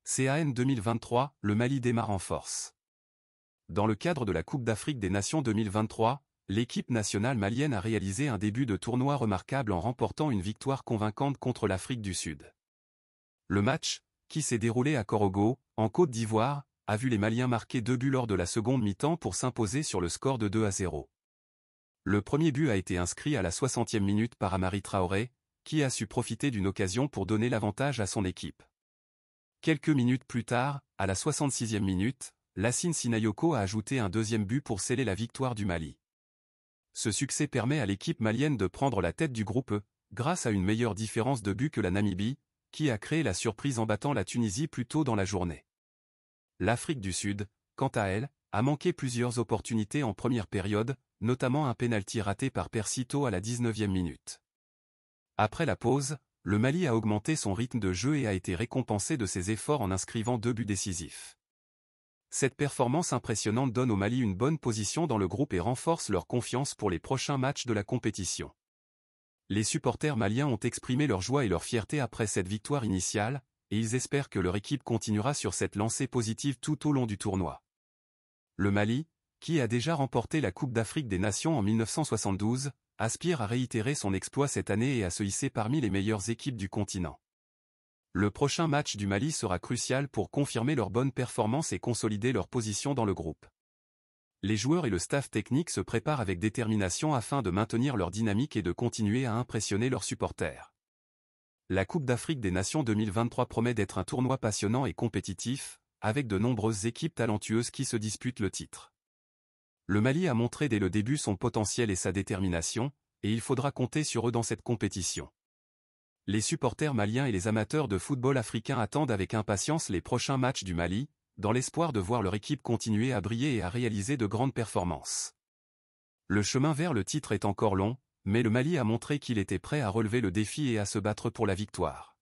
CAN 2023, le Mali démarre en force. Dans le cadre de la Coupe d'Afrique des Nations 2023, l'équipe nationale malienne a réalisé un début de tournoi remarquable en remportant une victoire convaincante contre l'Afrique du Sud. Le match, qui s'est déroulé à Korogo, en Côte d'Ivoire, a vu les Maliens marquer 2 buts lors de la seconde mi-temps pour s'imposer sur le score de 2-0. Le premier but a été inscrit à la 60e minute par Amari Traoré, qui a su profiter d'une occasion pour donner l'avantage à son équipe. Quelques minutes plus tard, à la 66e minute, Lassine Sinayoko a ajouté un deuxième but pour sceller la victoire du Mali. Ce succès permet à l'équipe malienne de prendre la tête du groupe E, grâce à une meilleure différence de but que la Namibie, qui a créé la surprise en battant la Tunisie plus tôt dans la journée. L'Afrique du Sud, quant à elle, a manqué plusieurs opportunités en première période, notamment un pénalty raté par Persito à la 19e minute. Après la pause, le Mali a augmenté son rythme de jeu et a été récompensé de ses efforts en inscrivant 2 buts décisifs. Cette performance impressionnante donne au Mali une bonne position dans le groupe et renforce leur confiance pour les prochains matchs de la compétition. Les supporters maliens ont exprimé leur joie et leur fierté après cette victoire initiale, et ils espèrent que leur équipe continuera sur cette lancée positive tout au long du tournoi. Le Mali, qui a déjà remporté la Coupe d'Afrique des Nations en 1972, aspire à réitérer son exploit cette année et à se hisser parmi les meilleures équipes du continent. Le prochain match du Mali sera crucial pour confirmer leur bonne performance et consolider leur position dans le groupe. Les joueurs et le staff technique se préparent avec détermination afin de maintenir leur dynamique et de continuer à impressionner leurs supporters. La Coupe d'Afrique des Nations 2023 promet d'être un tournoi passionnant et compétitif, avec de nombreuses équipes talentueuses qui se disputent le titre. Le Mali a montré dès le début son potentiel et sa détermination, et il faudra compter sur eux dans cette compétition. Les supporters maliens et les amateurs de football africain attendent avec impatience les prochains matchs du Mali, dans l'espoir de voir leur équipe continuer à briller et à réaliser de grandes performances. Le chemin vers le titre est encore long, mais le Mali a montré qu'il était prêt à relever le défi et à se battre pour la victoire.